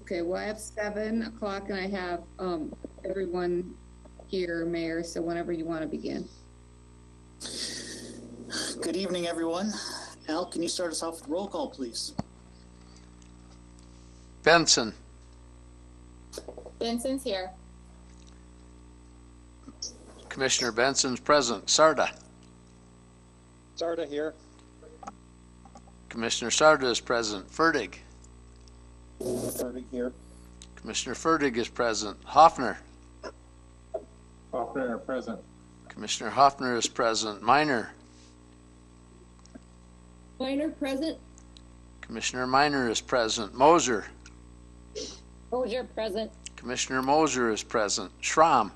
Okay, well, I have 7 o'clock and I have everyone here, Mayor, so whenever you want to begin. Good evening, everyone. Al, can you start us off with roll call, please? Benson. Benson's here. Commissioner Benson's present. Sarda. Sarda here. Commissioner Sarda is present. Fertig. Fertig here. Commissioner Fertig is present. Hoffner. Hoffner present. Commissioner Hoffner is present. Minor. Minor present. Commissioner Minor is present. Moser. Mosier present. Commissioner Moser is present. Schramm.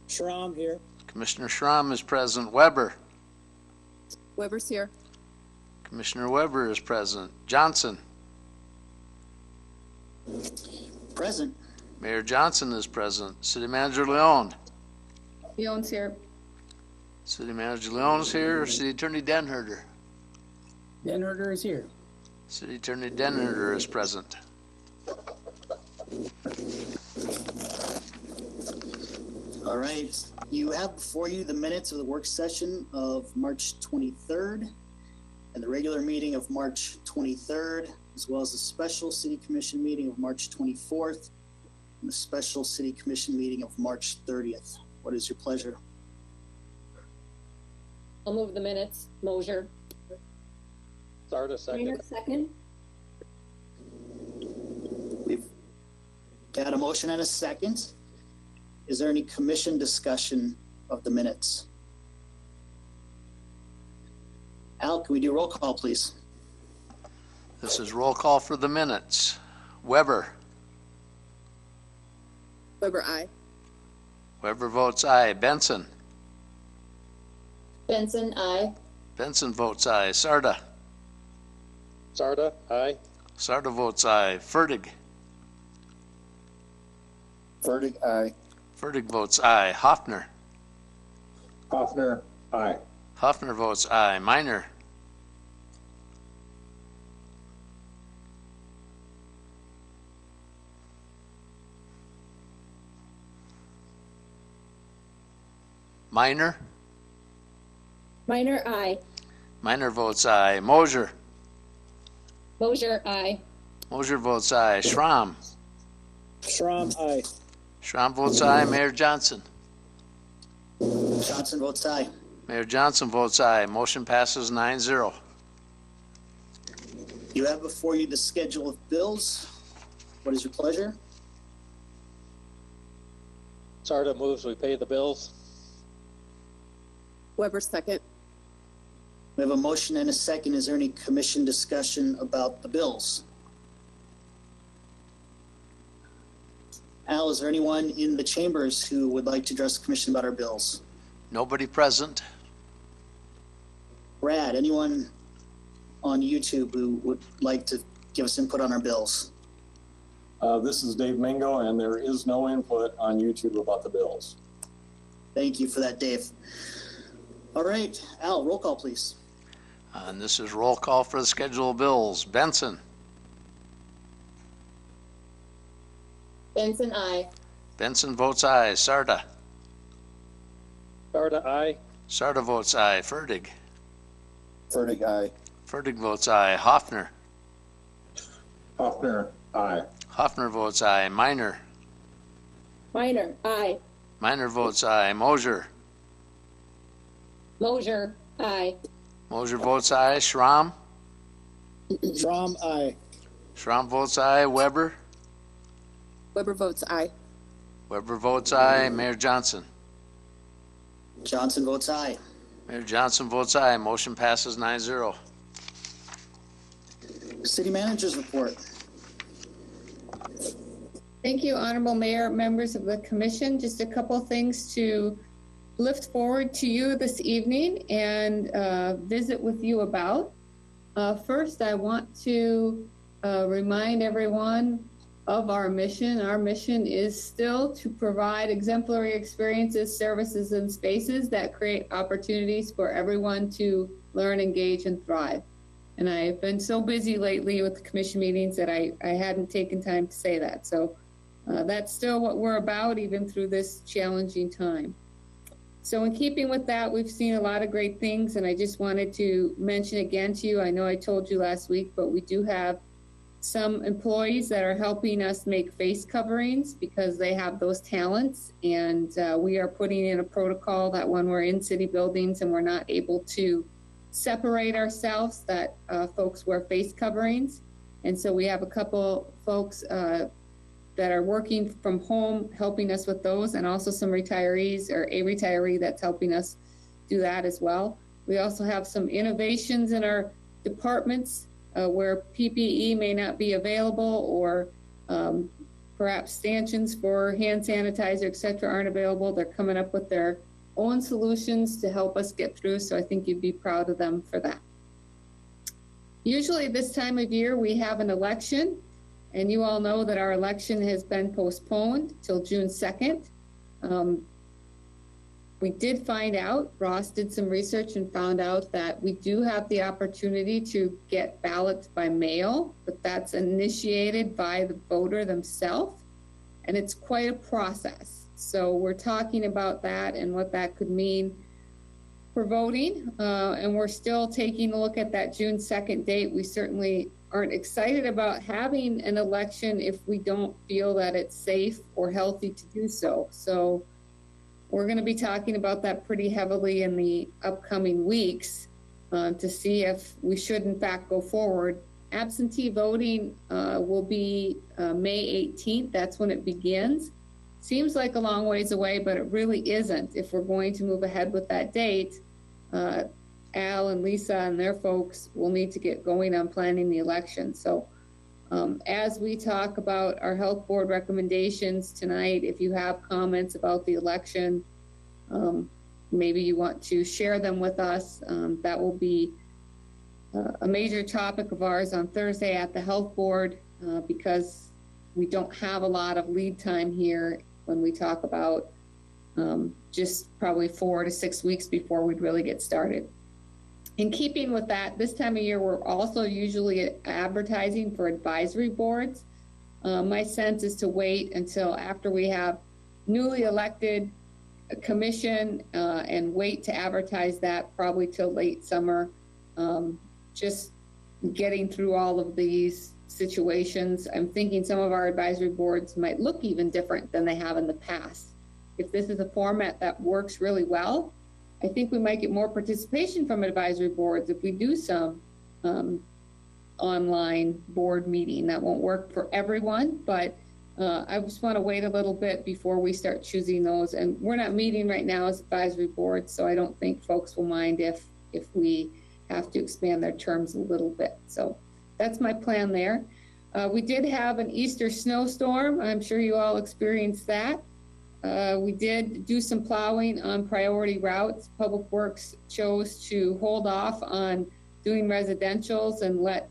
Schramm here. Commissioner Schramm is present. Weber. Weber's here. Commissioner Weber is present. Johnson. Present. Mayor Johnson is present. City Manager Leon. Leon's here. City Manager Leon is here. City Attorney Denherder. Denherder is here. City Attorney Denherder is present. All right. You have before you the minutes of the work session of March 23rd and the regular meeting of March 23rd, as well as the special City Commission meeting of March 24th and the special City Commission meeting of March 30th. What is your pleasure? I'll move the minutes. Mosier. Sarda second. Minor second. We've got a motion and a second. Is there any commission discussion of the minutes? Al, can we do roll call, please? This is roll call for the minutes. Weber. Weber, aye. Weber votes aye. Benson. Benson, aye. Benson votes aye. Sarda. Sarda, aye. Sarda votes aye. Fertig. Fertig, aye. Fertig votes aye. Hoffner. Hoffner, aye. Hoffner votes aye. Minor. Minor. Minor, aye. Minor votes aye. Mosier. Mosier, aye. Mosier votes aye. Schramm. Schramm, aye. Schramm votes aye. Mayor Johnson. Johnson votes aye. Mayor Johnson votes aye. Motion passes 9-0. You have before you the schedule of bills. What is your pleasure? Sarda moves we pay the bills. Weber second. We have a motion and a second. Is there any commission discussion about the bills? Al, is there anyone in the chambers who would like to address the commission about our bills? Nobody present. Brad, anyone on YouTube who would like to give us input on our bills? This is Dave Mingo, and there is no input on YouTube about the bills. Thank you for that, Dave. All right, Al, roll call, please. And this is roll call for the schedule of bills. Benson. Benson, aye. Benson votes aye. Sarda. Sarda, aye. Sarda votes aye. Fertig. Fertig, aye. Fertig votes aye. Hoffner. Hoffner, aye. Hoffner votes aye. Minor. Minor, aye. Minor votes aye. Mosier. Mosier, aye. Mosier votes aye. Schramm. Schramm, aye. Schramm votes aye. Weber. Weber votes aye. Weber votes aye. Mayor Johnson. Johnson votes aye. Mayor Johnson votes aye. Motion passes 9-0. City Manager's report. Thank you, Honorable Mayor, members of the commission. Just a couple things to lift forward to you this evening and visit with you about. First, I want to remind everyone of our mission. Our mission is still to provide exemplary experiences, services, and spaces that create opportunities for everyone to learn, engage, and thrive. And I've been so busy lately with the commission meetings that I hadn't taken time to say that. So that's still what we're about, even through this challenging time. So in keeping with that, we've seen a lot of great things, and I just wanted to mention again to you, I know I told you last week, but we do have some employees that are helping us make face coverings because they have those talents, and we are putting in a protocol that when we're in city buildings and we're not able to separate ourselves, that folks wear face coverings. And so we have a couple folks that are working from home helping us with those, and also some retirees or a retiree that's helping us do that as well. We also have some innovations in our departments where PPE may not be available, or perhaps stanchions for hand sanitizer, et cetera, aren't available. They're coming up with their own solutions to help us get through, so I think you'd be proud of them for that. Usually this time of year we have an election, and you all know that our election has been postponed till June 2nd. We did find out, Ross did some research and found out that we do have the opportunity to get ballots by mail, but that's initiated by the voter themselves, and it's quite a process. So we're talking about that and what that could mean for voting, and we're still taking a look at that June 2nd date. We certainly aren't excited about having an election if we don't feel that it's safe or healthy to do so. So we're going to be talking about that pretty heavily in the upcoming weeks to see if we should in fact go forward. Absentee voting will be May 18th. That's when it begins. Seems like a long ways away, but it really isn't. If we're going to move ahead with that date, Al and Lisa and their folks will need to get going on planning the election. So as we talk about our health board recommendations tonight, if you have comments about the election, maybe you want to share them with us. That will be a major topic of ours on Thursday at the health board because we don't have a lot of lead time here when we talk about just probably 4 to 6 weeks before we'd really get started. In keeping with that, this time of year, we're also usually advertising for advisory boards. My sense is to wait until after we have newly elected a commission and wait to advertise that probably till late summer. Just getting through all of these situations. I'm thinking some of our advisory boards might look even different than they have in the past. If this is a format that works really well, I think we might get more participation from advisory boards if we do some online board meeting. That won't work for everyone, but I just want to wait a little bit before we start choosing those. And we're not meeting right now as advisory boards, so I don't think folks will mind if we have to expand their terms a little bit. So that's my plan there. We did have an Easter snowstorm. I'm sure you all experienced that. We did do some plowing on priority routes. Public Works chose to hold off on doing residentials and let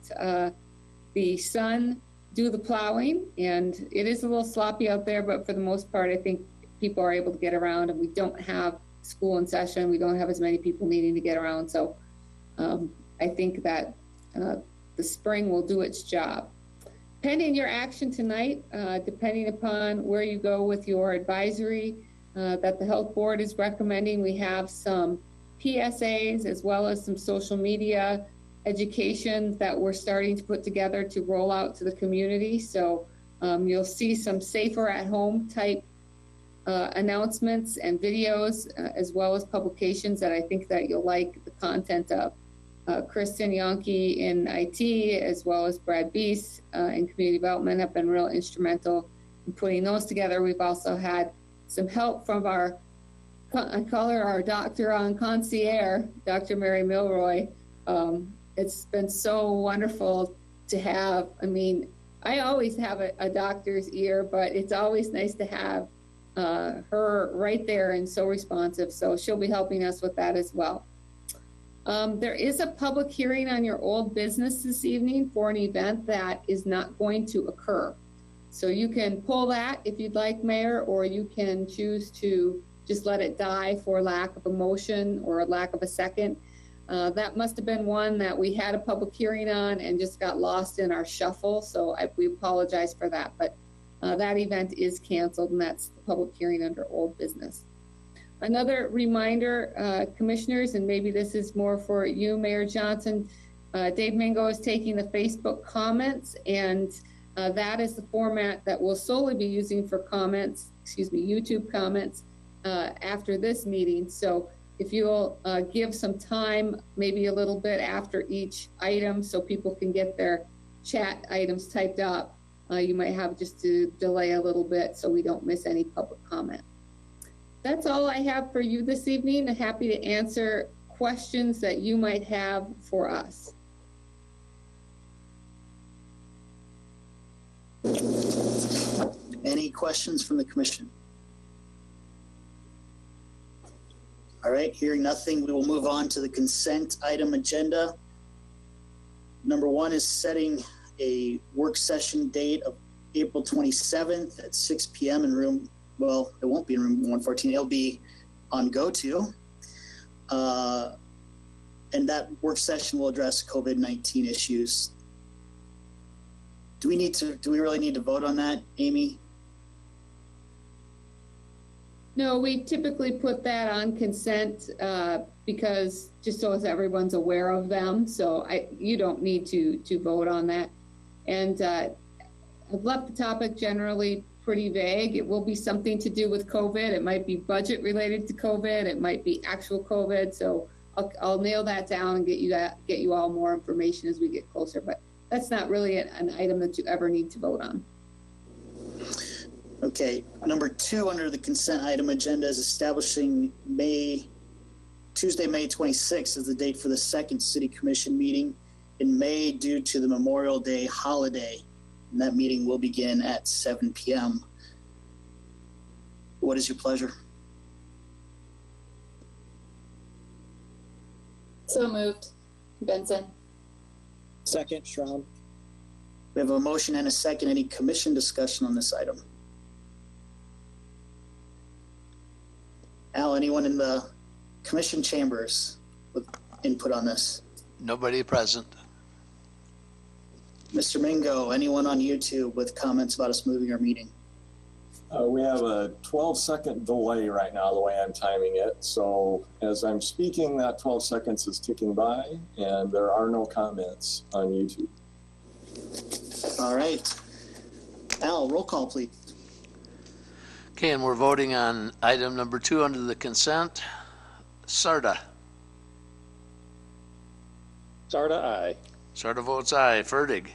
the sun do the plowing. And it is a little sloppy out there, but for the most part, I think people are able to get around, and we don't have school in session. We don't have as many people needing to get around. So I think that the spring will do its job. Pending your action tonight, depending upon where you go with your advisory that the health board is recommending, we have some PSAs as well as some social media education that we're starting to put together to roll out to the community. So you'll see some safer at home type announcements and videos as well as publications that I think that you'll like the content of. Kristen Yonke in IT, as well as Brad Beese in community development, have been real instrumental in putting those together. We've also had some help from our, I call her our doctor on concierge, Dr. Mary Milroy. It's been so wonderful to have. I mean, I always have a doctor's ear, but it's always nice to have her right there and so responsive. So she'll be helping us with that as well. There is a public hearing on your old business this evening for an event that is not going to occur. So you can pull that if you'd like, Mayor, or you can choose to just let it die for lack of a motion or a lack of a second. That must have been one that we had a public hearing on and just got lost in our shuffle. So we apologize for that. But that event is canceled, and that's the public hearing under old business. Another reminder, commissioners, and maybe this is more for you, Mayor Johnson, Dave Mingo is taking the Facebook comments, and that is the format that we'll solely be using for comments, YouTube comments after this meeting. So if you'll give some time, maybe a little bit after each item so people can get their chat items typed up, you might have just to delay a little bit so we don't miss any public comment. That's all I have for you this evening. I'm happy to answer questions that you might have for us. Any questions from the commission? All right, hearing nothing, we will move on to the consent item agenda. Number 1 is setting a work session date of April 27th at 6 p.m. in room, well, it won't be in room 114, it'll be on GoTo. And that work session will address COVID-19 issues. Do we really need to vote on that, Amy? No, we typically put that on consent because just so as everyone's aware of them. So you don't need to vote on that. And I've left the topic generally pretty vague. It will be something to do with COVID. It might be budget related to COVID. It might be actual COVID. So I'll nail that down and get you all more information as we get closer. But that's not really an item that you ever need to vote on. Okay, number 2 under the consent item agenda is establishing Tuesday, May 26th as the date for the second City Commission meeting in May due to the Memorial Day holiday. And that meeting will begin at 7 p.m. What is your pleasure? So moved. Benson. Second, Schramm. We have a motion and a second. Any commission discussion on this item? Al, anyone in the commission chambers with input on this? Nobody present. Mr. Mingo, anyone on YouTube with comments about us moving our meeting? We have a 12-second delay right now, the way I'm timing it. So as I'm speaking, that 12 seconds is ticking by, and there are no comments on YouTube. All right. Al, roll call, please. Okay, and we're voting on item number 2 under the consent. Sarda. Sarda, aye. Sarda votes aye. Fertig.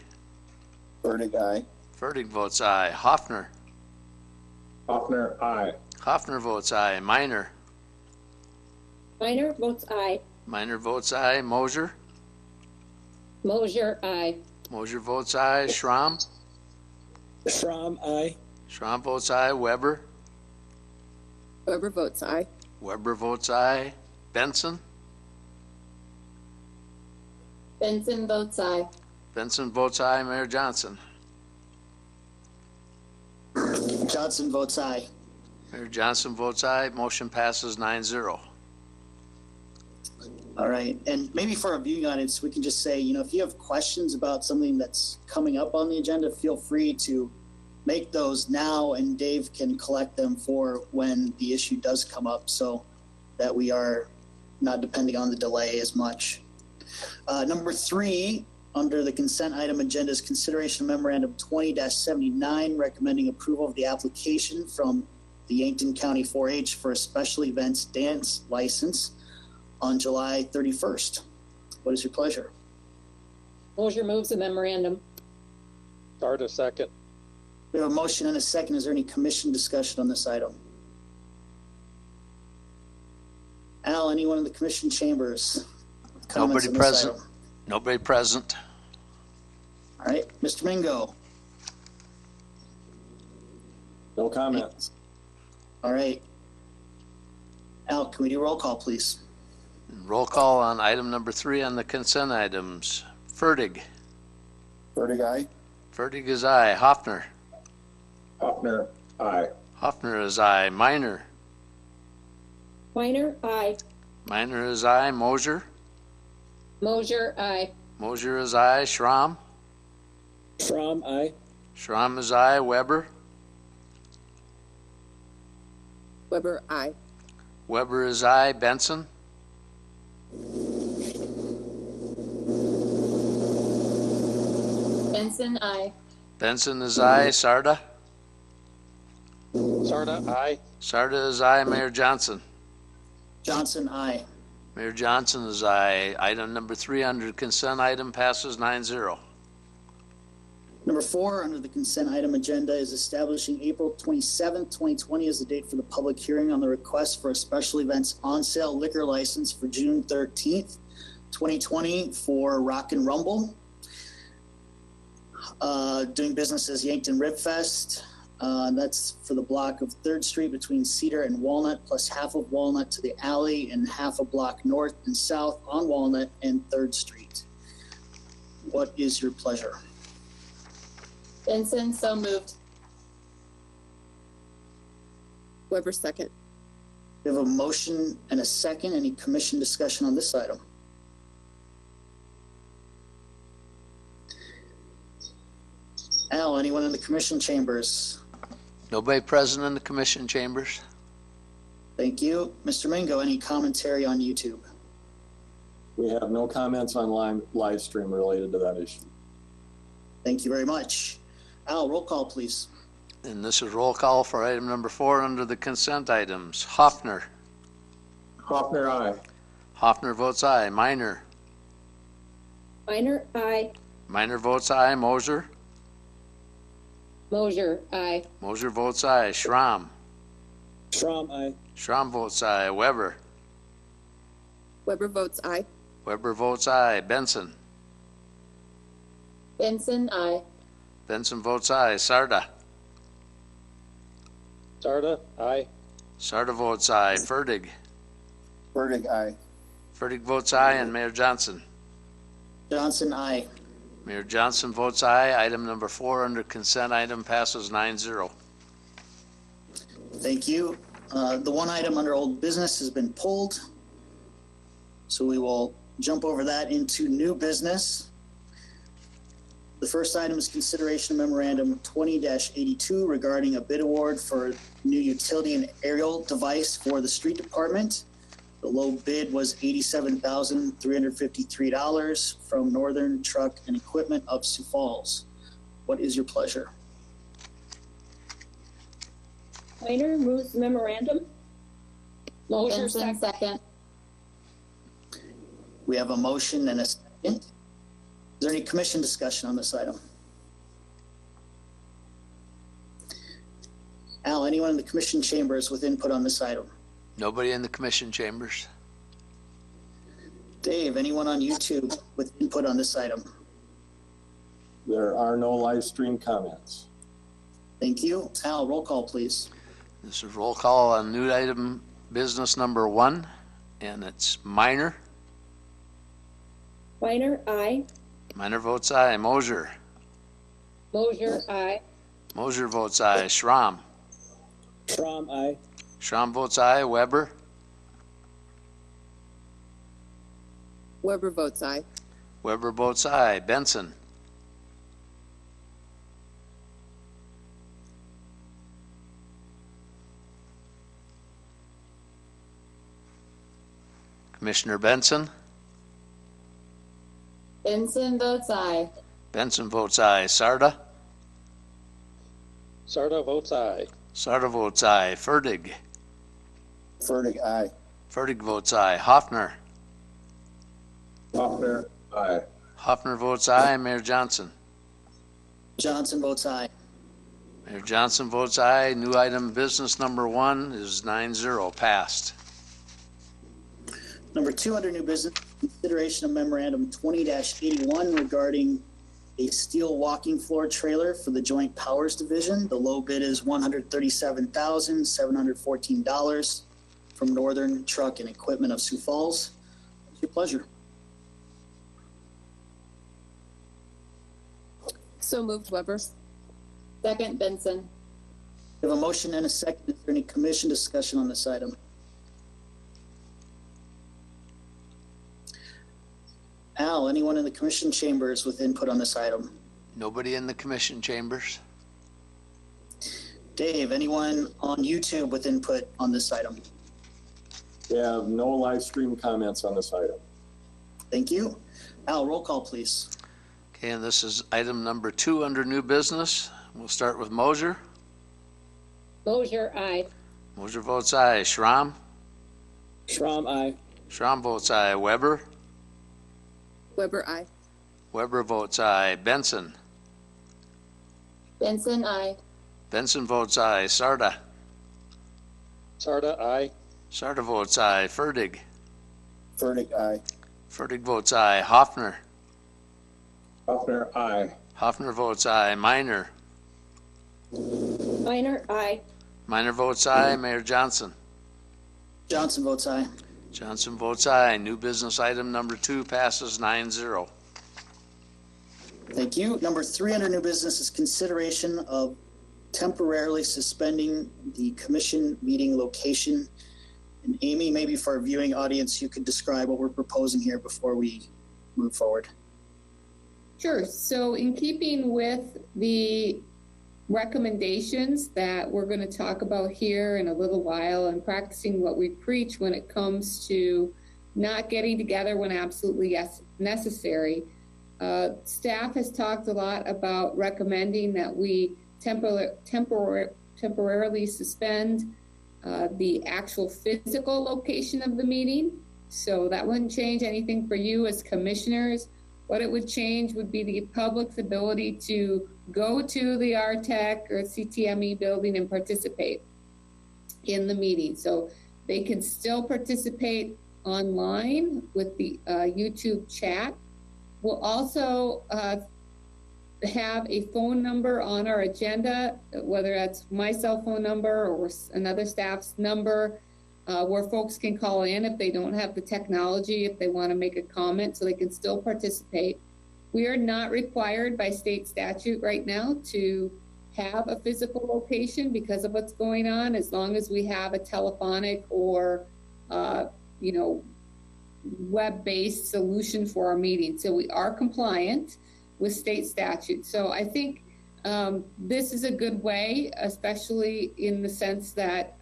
Fertig, aye. Fertig votes aye. Hoffner. Hoffner, aye. Hoffner votes aye. Minor. Minor votes aye. Minor votes aye. Mosier. Mosier, aye. Mosier votes aye. Schramm. Schramm, aye. Schramm votes aye. Weber. Weber votes aye. Weber votes aye. Benson. Benson votes aye. Benson votes aye. Mayor Johnson. Johnson votes aye. Mayor Johnson votes aye. Motion passes 9-0. All right. And maybe for our viewing audience, we can just say, if you have questions about something that's coming up on the agenda, feel free to make those now, and Dave can collect them for when the issue does come up so that we are not depending on the delay as much. Number 3 under the consent item agenda is consideration of memorandum 20-79 recommending approval of the application from the Yankton County 4-H for a special events dance license on July 31st. What is your pleasure? Mosier moves the memorandum. Sarda, second. We have a motion and a second. Is there any commission discussion on this item? Al, anyone in the commission chambers? Comments Nobody on this present. item? Nobody present. All right, Mr. Mingo. No comments. All right. Al, can we do roll call, please? Roll call on item number 3 on the consent items. Fertig. Fertig, aye. Fertig is aye. Hoffner. Hoffner, aye. Hoffner is aye. Minor. Minor, aye. Minor is aye. Mosier. Mosier, aye. Mosier is aye. Schramm? Schramm, aye. Schramm is aye. Weber? Weber, aye. Weber is aye. Benson? Benson, aye. Benson is aye. Sarda? Sarda, aye. Sarda is aye. Mayor Johnson? Johnson, aye. Mayor Johnson is aye. Item number 3 under consent item passes 9-0. Number 4 under the consent item agenda is establishing April 27th, 2020 as the date for the public hearing on the request for a special events on sale liquor license for June 13th, 2020 for Rock and Rumble. Doing business as Yankton Rib Fest. That's for the block of 3rd Street between Cedar and Walnut, plus half of Walnut to the alley and half a block north and south on Walnut and 3rd Street. What is your pleasure? Benson, so moved. Weber, second. We have a motion and a second. Any commission discussion on this item? Al, anyone in the commission chambers? Nobody present in the commission chambers? Thank you. Mr. Mingo, any commentary on YouTube? We have no comments on live stream related to that issue. Thank you very much. Al, roll call, please. And this is roll call for item number 4 under the consent items. Hoffner? Hoffner, aye. Hoffner votes aye. Minor? Minor, aye. Minor votes aye. Moser? Mosier, aye. Moser votes aye. Schramm? Schramm, aye. Schramm votes aye. Weber? Weber votes aye. Weber votes aye. Benson? Benson, aye. Benson votes aye. Sarda? Sarda, aye. Sarda votes aye. Fertig? Fertig, aye. Fertig votes aye. And Mayor Johnson? Johnson, aye. Mayor Johnson votes aye. Item number 4 under consent item passes 9-0. Thank you. The one item under old business has been pulled, so we will jump over that into new business. The first item is consideration of memorandum 20-82 regarding a bid award for new utility and aerial device for the street department. The low bid was $87,353 from Northern Truck and Equipment of Sioux Falls. What is your pleasure? Minor moves memorandum. Mosier, Benson, second. We have a motion and a second. Is there any commission discussion on this item? Al, anyone in the commission chambers with input on this item? Nobody in the commission chambers? Dave, anyone on YouTube with input on this item? There are no live stream comments. Thank you. Al, roll call, please. This is roll call on new item business number 1, and it's Minor. Minor, aye. Minor votes aye. Mosier? Mosier, aye. Mosier votes aye. Schramm? Schramm, aye. Schramm votes aye. Weber? Weber votes aye. Weber votes aye. Benson? Commissioner Benson? Benson votes aye. Benson votes aye. Sarda? Sarda votes aye. Sarda votes aye. Fertig? Fertig, aye. Fertig votes aye. Hoffner? Hoffner, aye. Hoffner votes aye. Mayor Johnson? Johnson votes aye. Mayor Johnson votes aye. New item business number 1 is 9-0, passed. Number 2 under new business, consideration of memorandum 20-81 regarding a steel walking floor trailer for the Joint Powers Division. The low bid is $137,714 from Northern Truck and Equipment of Sioux Falls. It's your pleasure. So moved, Weber. Second, Benson. We have a motion and a second. Is there any commission discussion on this item? Al, anyone in the commission chambers with input on this item? Nobody in the commission chambers? Dave, anyone on YouTube with input on this item? We have no live stream comments on this item. Thank you. Al, roll call, please. Okay, and this is item number 2 under new business. We'll start with Mosier. Mosier, aye. Mosier votes aye. Schramm? Schramm, aye. Schramm votes aye. Weber? Weber, aye. Weber votes aye. Benson? Benson, aye. Benson votes aye. Sarda? Sarda, aye. Sarda votes aye. Fertig? Fertig, aye. Fertig votes aye. Hoffner? Hoffner, aye. Hoffner votes aye. Minor? Minor, aye. Minor votes aye. Mayor Johnson? Johnson votes aye. Johnson votes aye. New business item number 2 passes 9-0. Thank you. Number 3 under new business is consideration of temporarily suspending the commission meeting location. And Amy, maybe for our viewing audience, you could describe what we're proposing here before we move forward. Sure. So in keeping with the recommendations that we're going to talk about here in a little while and practicing what we preach when it comes to not getting together when absolutely necessary, staff has talked a lot about recommending that we temporarily suspend the actual physical location of the meeting. So that wouldn't change anything for you as commissioners. What it would change would be the public's ability to go to the RTEC or CTME building and participate in the meeting. So they can still participate online with the YouTube chat. We'll also have a phone number on our agenda, whether that's my cell phone number or another staff's number, where folks can call in if they don't have the technology, if they want to make a comment, so they can still participate. We are not required by state statute right now to have a physical location because of what's going on, as long as we have a telephonic or, web-based solution for our meeting. So we are compliant with state statute. So I think this is a good way, especially in the sense that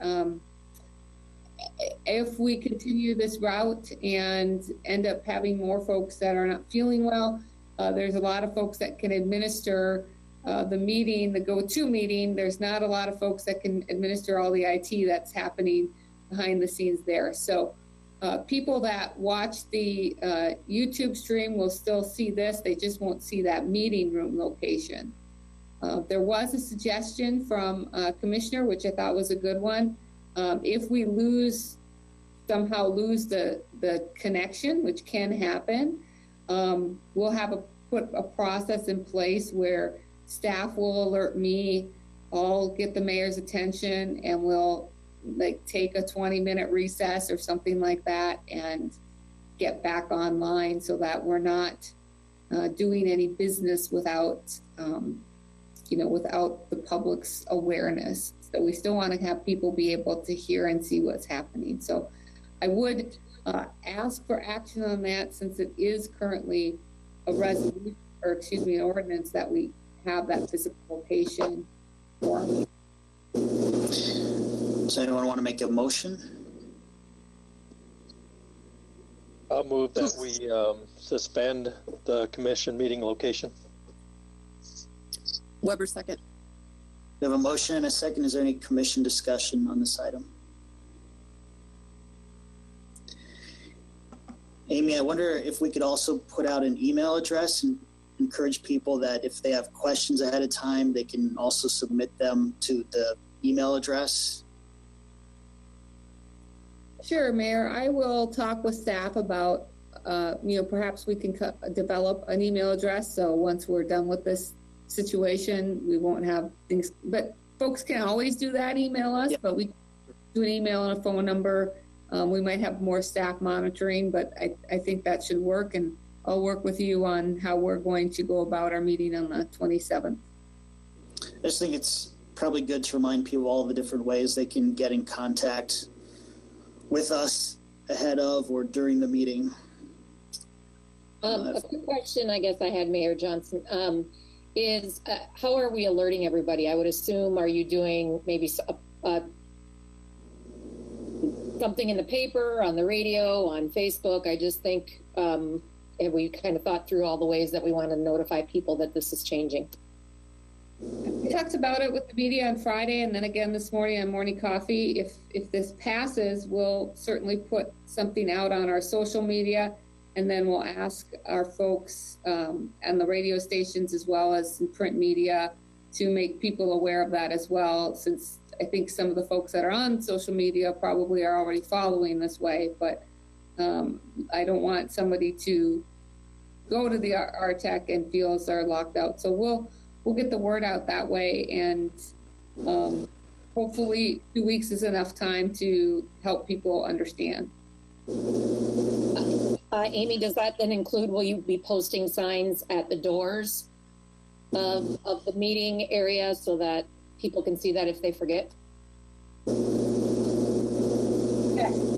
if we continue this route and end up having more folks that are not feeling well, there's a lot of folks that can administer the meeting, the go-to meeting. There's not a lot of folks that can administer all the IT that's happening behind the scenes there. So people that watch the YouTube stream will still see this. They just won't see that meeting room location. There was a suggestion from a commissioner, which I thought was a good one. If we somehow lose the connection, which can happen, we'll have put a process in place where staff will alert me. I'll get the mayor's attention, and we'll take a 20-minute recess or something like that and get back online, so that we're not doing any business without without the public's awareness. So we still want to have people be able to hear and see what's happening. So I would ask for action on that, since it is currently a resolution, or an ordinance, that we have that physical location for. Does anyone want to make a motion? I'll move that we suspend the commission meeting location. Weber, second. We have a motion and a second. Is there any commission discussion on this item? Amy, I wonder if we could also put out an email address and encourage people that if they have questions ahead of time, they can also submit them to the email address. Sure, Mayor. I will talk with staff about, perhaps we can develop an email address. So once we're done with this situation, we won't have things, but folks can always do that, email us, but we do an email and a phone number. We might have more staff monitoring, but I think that should work, and I'll work with you on how we're going to go about our meeting on the 27th. I just think it's probably good to remind people all the different ways they can get in contact with us ahead of or during the meeting. A quick question I guess I had, Mayor Johnson, is how are we alerting everybody? I would assume, are you doing maybe something in the paper, on the radio, on Facebook? I just think, have we kind of thought through all the ways that we want to notify people that this is changing? We talked about it with the media on Friday, and then again this morning on Morning Coffee. If this passes, we'll certainly put something out on our social media, and then we'll ask our folks and the radio stations as well as in print media to make people aware of that as well, since I think some of the folks that are on social media probably are already following this way, but I don't want somebody to go to the RTAC and feel as they're locked out. So we'll get the word out that way, and hopefully 2 weeks is enough time to help people understand. Amy, does that then include, will you be posting signs at the doors of the meeting area so that people can see that if they forget?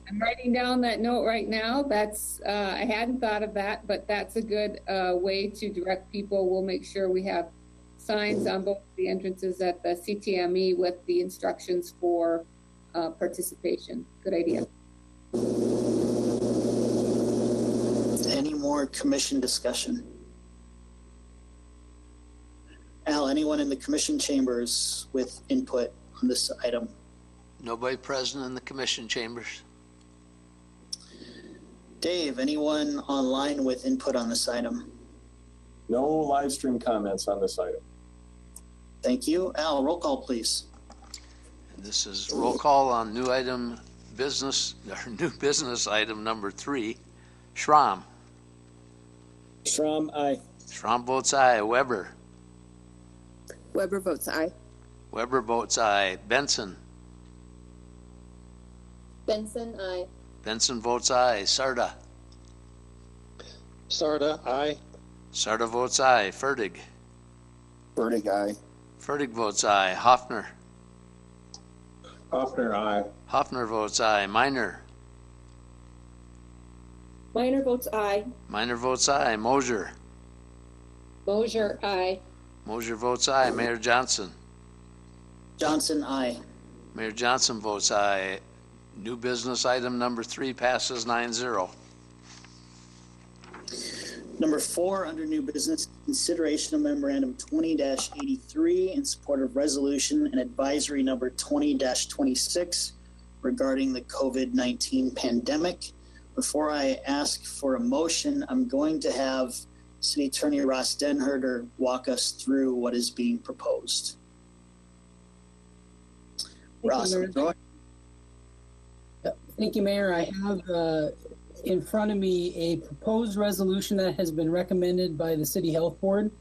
I'm writing down that note right now. That's I hadn't thought of that, but that's a good way to direct people. We'll make sure we have signs on both the entrances at the CTME with the instructions for participation. Good idea. Any more commission discussion? Al, anyone in the commission chambers with input on this item? Nobody present in the commission chambers. Dave, anyone online with input on this item? No live stream comments on this item. Thank you. Al, roll call, please. This is roll call on new business item number 3. Schramm. Schramm, aye. Schramm votes aye. Weber. Weber votes aye. Weber votes aye. Benson. Benson, aye. Benson votes aye. Sarda. Sarda, aye. Sarda votes aye. Fertig. Fertig, aye. Fertig votes aye. Hoffner. Hoffner, aye. Hoffner votes aye. Minor. Minor votes aye. Minor votes aye. Mosier. Mosier, aye. Mosier votes aye. Mayor Johnson. Johnson, aye. Mayor Johnson votes aye. New business item number 3 passes 9-0. Number 4, under new business, consideration of memorandum 20-83 in support of resolution and advisory number 20-26 regarding the COVID-19 pandemic. Before I ask for a motion, I'm going to have City Attorney Ross Denherter walk us through what is being proposed. Ross, go ahead. Thank you, Mayor. I have in front of me a proposed resolution that has been recommended by the City Health Board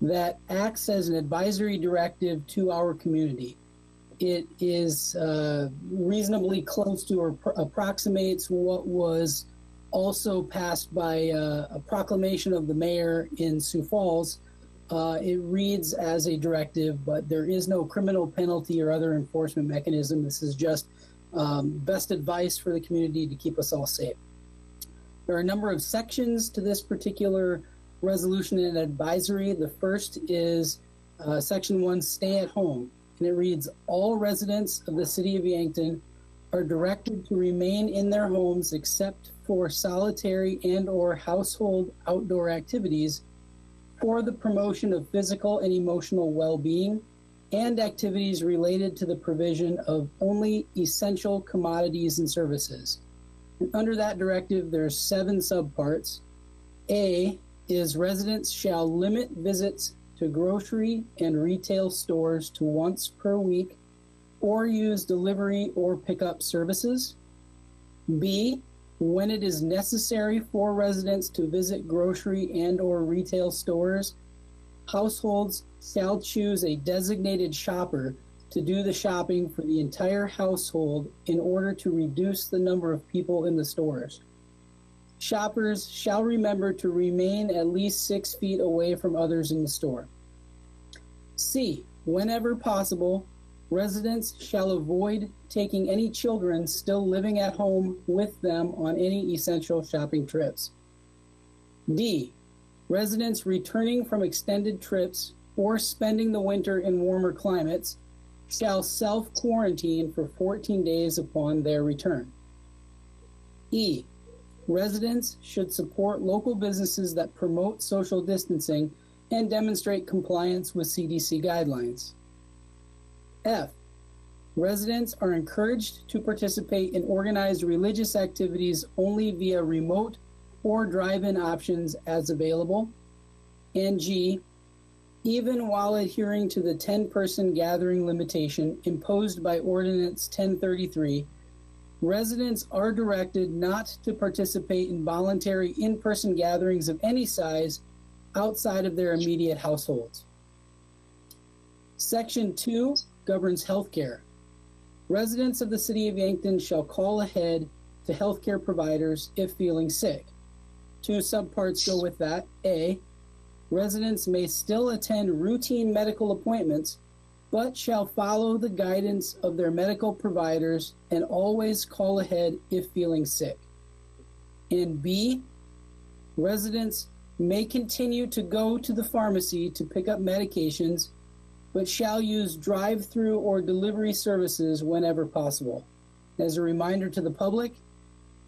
that acts as an advisory directive to our community. It is reasonably close to or approximates what was also passed by a proclamation of the mayor in Sioux Falls. It reads as a directive, but there is no criminal penalty or other enforcement mechanism. This is just best advice for the community to keep us all safe. There are a number of sections to this particular resolution and advisory. The first is Section 1, stay at home. And it reads, all residents of the city of Yankton are directed to remain in their homes except for solitary and or household outdoor activities for the promotion of physical and emotional well-being and activities related to the provision of only essential commodities and services. And under that directive, there's 7 subparts. A is residents shall limit visits to grocery and retail stores to once per week or use delivery or pickup services. B, when it is necessary for residents to visit grocery and or retail stores, households shall choose a designated shopper to do the shopping for the entire household in order to reduce the number of people in the stores. Shoppers shall remember to remain at least 6 feet away from others in the store. C, whenever possible, residents shall avoid taking any children still living at home with them on any essential shopping trips. D, residents returning from extended trips or spending the winter in warmer climates shall self-quarantine for 14 days upon their return. E, residents should support local businesses that promote social distancing and demonstrate compliance with CDC guidelines. F, residents are encouraged to participate in organized religious activities only via remote or drive-in options as available. And G, even while adhering to the 10-person gathering limitation imposed by Ordinance 1033, residents are directed not to participate in voluntary in-person gatherings of any size outside of their immediate households. Section 2 governs healthcare. Residents of the City of Yankton shall call ahead to healthcare providers if feeling sick. 2 subparts go with that. A, residents may still attend routine medical appointments, but shall follow the guidance of their medical providers and always call ahead if feeling sick. And B, residents may continue to go to the pharmacy to pick up medications, but shall use drive-through or delivery services whenever possible. As a reminder to the public,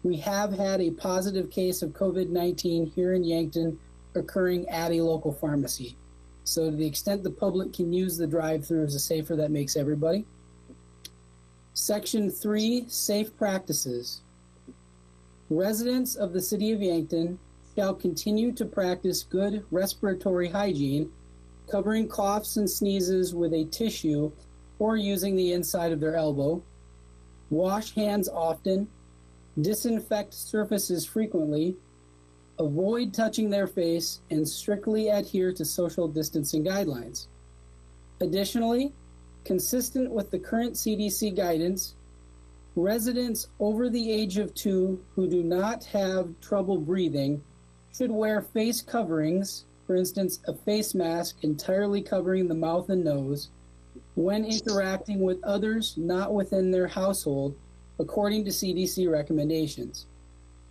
we have had a positive case of COVID-19 here in Yankton occurring at a local pharmacy. So to the extent the public can use the drive-through as a safer, that makes everybody. Section 3, safe practices. Residents of the City of Yankton shall continue to practice good respiratory hygiene, covering coughs and sneezes with a tissue or using the inside of their elbow, wash hands often, disinfect surfaces frequently, avoid touching their face, and strictly adhere to social distancing guidelines. Additionally, consistent with the current CDC guidance, residents over the age of 2 who do not have trouble breathing should wear face coverings, for instance, a face mask entirely covering the mouth and nose, when interacting with others not within their household, according to CDC recommendations.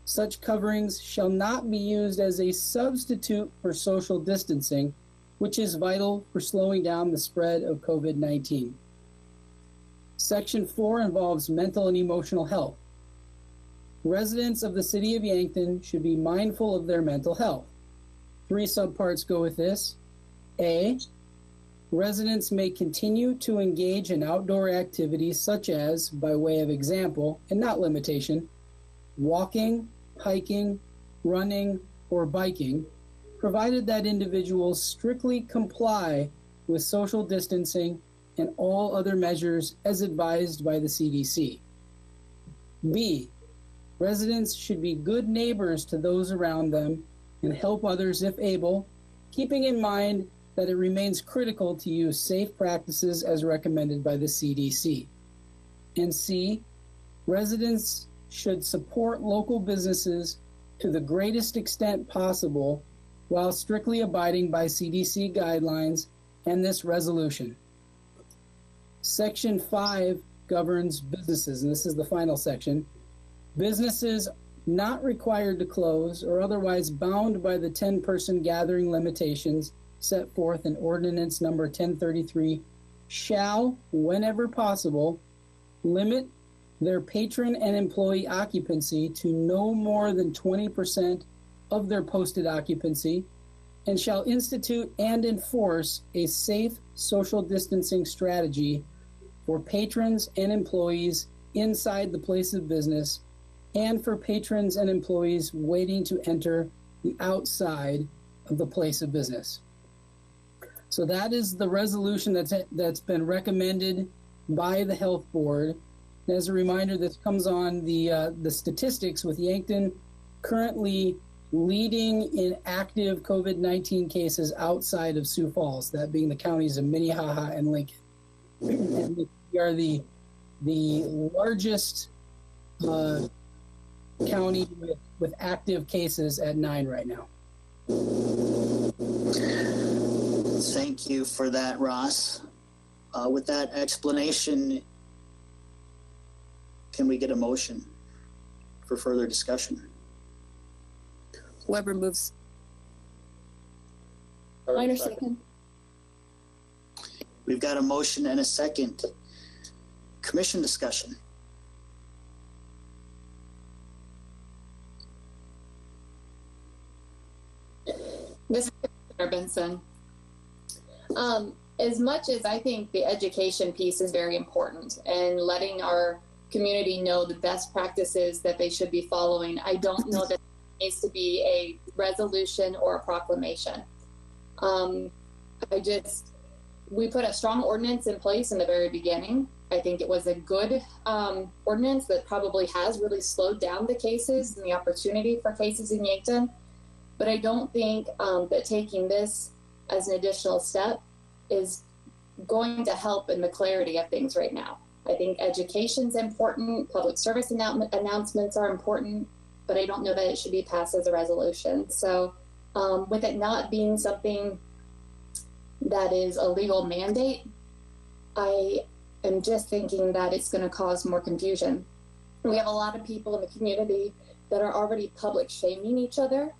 Such coverings shall not be used as a substitute for social distancing, which is vital for slowing down the spread of COVID-19. Section 4 involves mental and emotional health. Residents of the City of Yankton should be mindful of their mental health. 3 subparts go with this. A, residents may continue to engage in outdoor activities such as, by way of example, and not limitation, walking, hiking, running, or biking, provided that individuals strictly comply with social distancing and all other measures as advised by the CDC. B, residents should be good neighbors to those around them and help others if able, keeping in mind that it remains critical to use safe practices as recommended by the CDC. And C, residents should support local businesses to the greatest extent possible while strictly abiding by CDC guidelines and this resolution. Section 5 governs businesses, and this is the final section. Businesses not required to close or otherwise bound by the 10-person gathering limitations set forth in Ordinance Number 1033 shall, whenever possible, limit their patron and employee occupancy to no more than 20% of their posted occupancy, and shall institute and enforce a safe social distancing strategy for patrons and employees inside the place of business, and for patrons and employees waiting to enter the outside of the place of business. So that is the resolution that's been recommended by the Health Board. And as a reminder, this comes on the statistics, with Yankton currently leading in active COVID-19 cases outside of Sioux Falls, that being the counties of Minnehaha and Lincoln. And we are the largest county with active cases at 9 right now. Thank you for that, Ross. With that explanation, can we get a motion for further discussion? Weber moves. Minor second. We've got a motion and a second. Commission discussion. This is Commissioner Benson. As much as I think the education piece is very important and letting our community know the best practices that they should be following, I don't know that it needs to be a resolution or a proclamation. We put a strong ordinance in place in the very beginning. I think it was a good ordinance that probably has really slowed down the cases and the opportunity for cases in Yankton. But I don't think that taking this as an additional step is going to help in the clarity of things right now. I think education's important, public service announcements are important, but I don't know that it should be passed as a resolution. So with it not being something that is a legal mandate, I am just thinking that it's going to cause more confusion. We have a lot of people in the community that are already public shaming each other.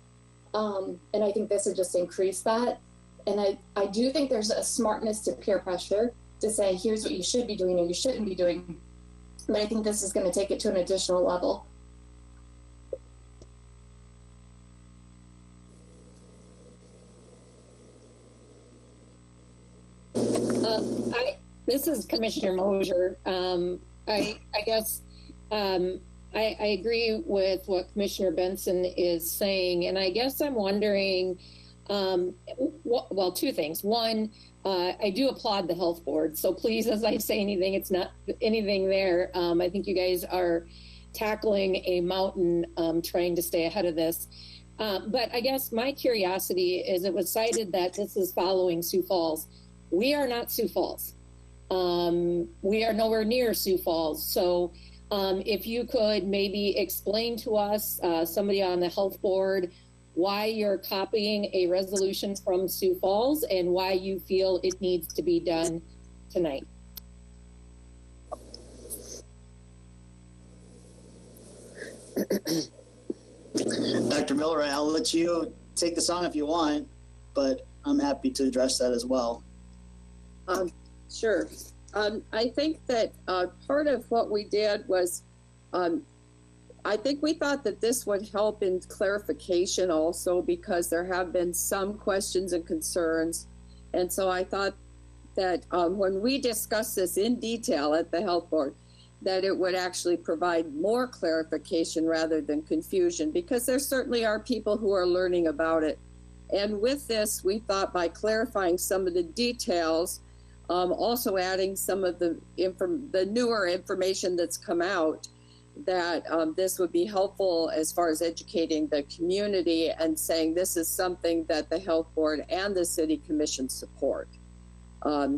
And I think this would just increase that. And I do think there's a smartness to peer pressure to say, here's what you should be doing or you shouldn't be doing. But I think this is going to take it to an additional level. This is Commissioner Mosier. I guess I agree with what Commissioner Benson is saying, and I guess I'm wondering, well, two things. One, I do applaud the health board, so please, as I say anything, it's not anything there. I think you guys are tackling a mountain trying to stay ahead of this. But I guess my curiosity is, it was cited that this is following Sioux Falls. We are not Sioux Falls. We are nowhere near Sioux Falls. So if you could maybe explain to us, somebody on the health board, why you're copying a resolution from Sioux Falls and why you feel it needs to be done tonight. Dr. Miller, I'll let you take this on if you want, but I'm happy to address that as well. Sure. I think that part of what we did was, I think we thought that this would help in clarification also, because there have been some questions and concerns. And so I thought that when we discuss this in detail at the health board, that it would actually provide more clarification rather than confusion, because there certainly are people who are learning about it. And with this, we thought by clarifying some of the details, also adding some of the newer information that's come out, that this would be helpful as far as educating the community and saying this is something that the health board and the city commission support.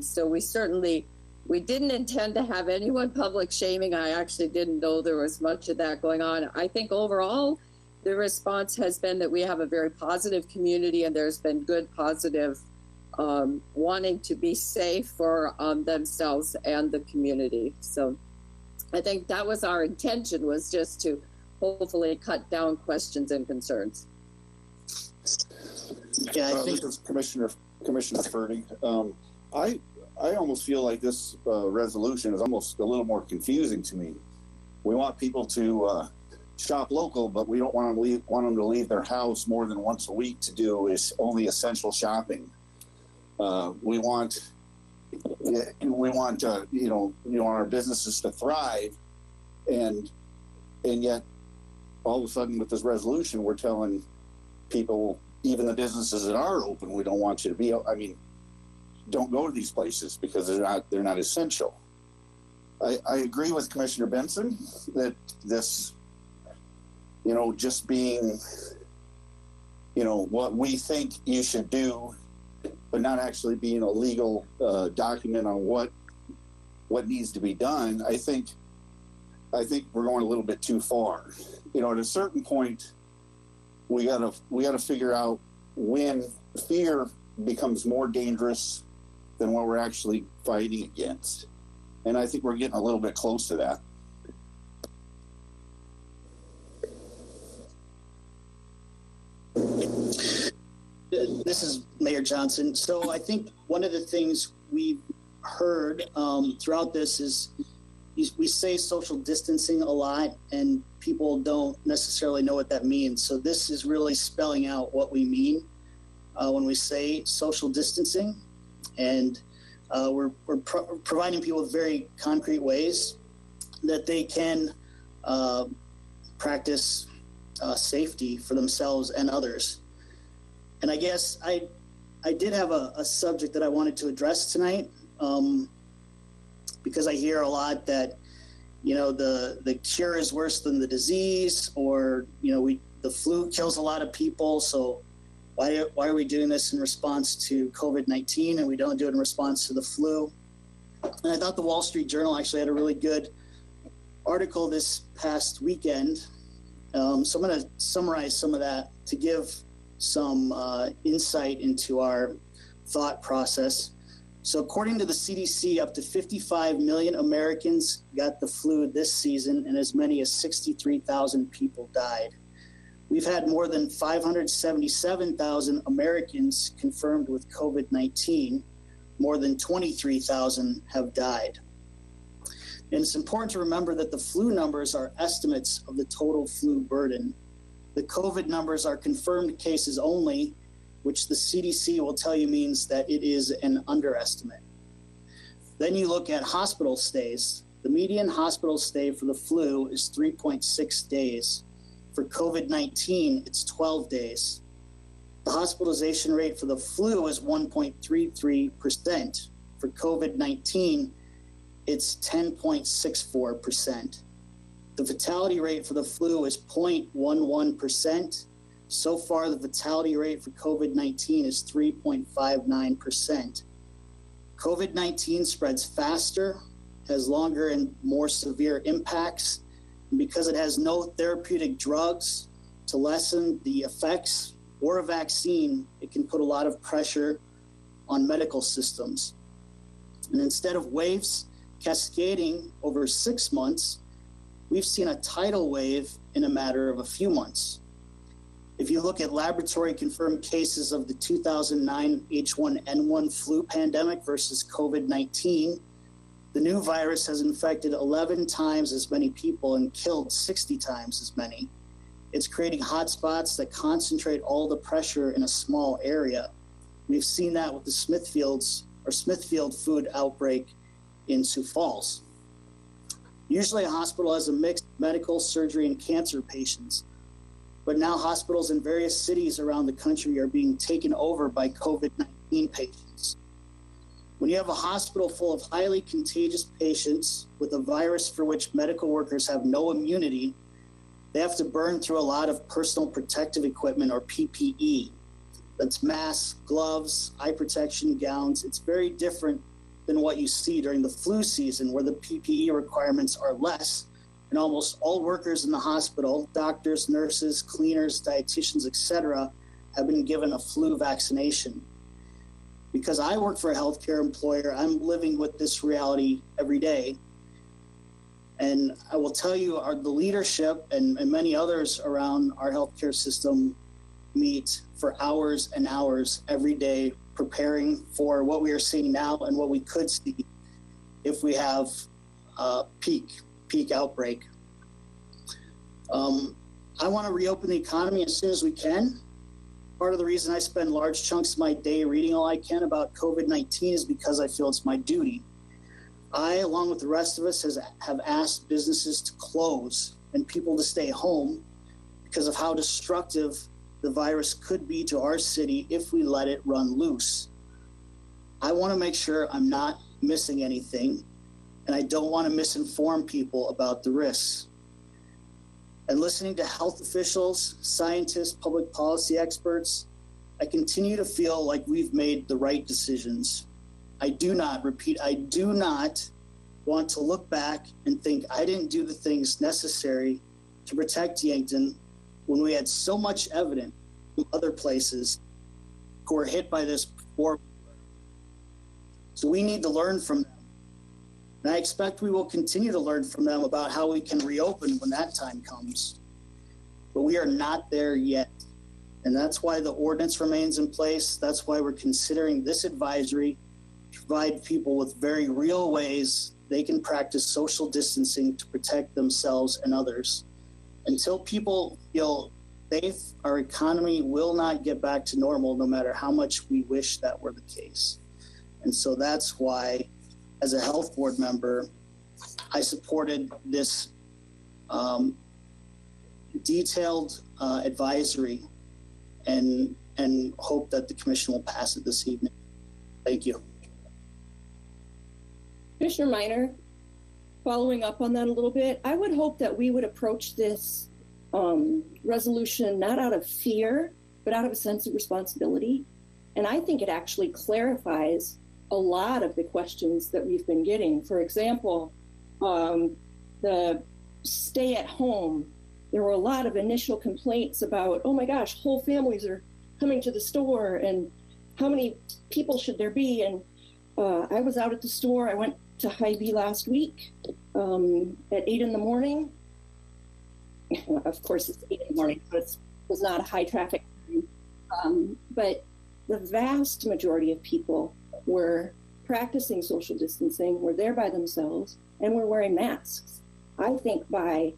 So we didn't intend to have anyone public shaming. I actually didn't know there was much of that going on. I think overall the response has been that we have a very positive community, and there's been good positive wanting to be safe for themselves and the community. So I think that was our intention, was just to hopefully cut down questions and concerns. Yeah, I think this is Commissioner Ferdy. I almost feel like this resolution is almost a little more confusing to me. We want people to shop local, but we don't want them to leave their house more than once a week to do only essential shopping. We want our businesses to thrive, and yet all of a sudden with this resolution, we're telling people, even the businesses that are open, we don't want you to be. I mean, don't go to these places because they're not essential. I agree with Commissioner Benson that this, just being, what we think you should do, but not actually being a legal document on what needs to be done. I think we're going a little bit too far. At a certain point, we gotta figure out when fear becomes more dangerous than what we're actually fighting against. And I think we're getting a little bit close to that. This is Mayor Johnson. So I think one of the things we've heard throughout this is we say social distancing a lot, and people don't necessarily know what that means. So this is really spelling out what we mean when we say social distancing, and we're providing people with very concrete ways that they can practice safety for themselves and others. And I guess I did have a subject that I wanted to address tonight, because I hear a lot that, the cure is worse than the disease, or, the flu kills a lot of people. So why are we doing this in response to COVID-19 and we don't do it in response to the flu? And I thought the Wall Street Journal actually had a really good article this past weekend. So I'm going to summarize some of that to give some insight into our thought process. So according to the CDC, up to 55 million Americans got the flu this season, and as many as 63,000 people died. We've had more than 577,000 Americans confirmed with COVID-19. More than 23,000 have died. And it's important to remember that the flu numbers are estimates of the total flu burden. The COVID numbers are confirmed cases only, which the CDC will tell you means that it is an underestimate. Then you look at hospital stays. The median hospital stay for the flu is 3.6 days. For COVID-19, it's 12 days. The hospitalization rate for the flu is 1.33%. For COVID-19, it's 10.64%. The fatality rate for the flu is 0.11%. So far, the fatality rate for COVID-19 is 3.59%. COVID-19 spreads faster, has longer and more severe impacts, and because it has no therapeutic drugs to lessen the effects or a vaccine, it can put a lot of pressure on medical systems. And instead of waves cascading over 6 months, we've seen a tidal wave in a matter of a few months. If you look at laboratory confirmed cases of the 2009 H1N1 flu pandemic versus COVID-19, the new virus has infected 11 times as many people and killed 60 times as many. It's creating hotspots that concentrate all the pressure in a small area. We've seen that with the Smithfield food outbreak in Sioux Falls. Usually a hospital has a mix of medical, surgery, and cancer patients. But now hospitals in various cities around the country are being taken over by COVID-19 patients. When you have a hospital full of highly contagious patients with a virus for which medical workers have no immunity, they have to burn through a lot of personal protective equipment, or PPE. That's masks, gloves, eye protection, gowns. It's very different than what you see during the flu season, where the PPE requirements are less. And almost all workers in the hospital, doctors, nurses, cleaners, dietitians, etc., have been given a flu vaccination. Because I work for a healthcare employer, I'm living with this reality every day. And I will tell you, the leadership and many others around our healthcare system meet for hours and hours every day, preparing for what we are seeing now and what we could see if we have a peak outbreak. I want to reopen the economy as soon as we can. Part of the reason I spend large chunks of my day reading all I can about COVID-19 is because I feel it's my duty. I, along with the rest of us, have asked businesses to close and people to stay home because of how destructive the virus could be to our city if we let it run loose. I want to make sure I'm not missing anything, and I don't want to misinform people about the risks. And listening to health officials, scientists, public policy experts, I continue to feel like we've made the right decisions. I do not want to look back and think I didn't do the things necessary to protect Yankton when we had so much evidence from other places who were hit by this before. So we need to learn from them. And I expect we will continue to learn from them about how we can reopen when that time comes. But we are not there yet. And that's why the ordinance remains in place. That's why we're considering this advisory to provide people with very real ways they can practice social distancing to protect themselves and others. Until people feel safe, our economy will not get back to normal, no matter how much we wish that were the case. And so that's why, as a health board member, I supported this detailed advisory and hope that the commission will pass it this evening. Thank you. Commissioner Minor, following up on that a little bit, I would hope that we would approach this resolution not out of fear, but out of a sense of responsibility. And I think it actually clarifies a lot of the questions that we've been getting. For example, the stay at home, there were a lot of initial complaints about, oh my gosh, whole families are coming to the store and how many people should there be? And I was out at the store. I went to Hy-Vee last week at 8 in the morning. Of course, it's 8 in the morning, so it was not a high traffic time. But the vast majority of people were practicing social distancing, were there by themselves, and were wearing masks. I think by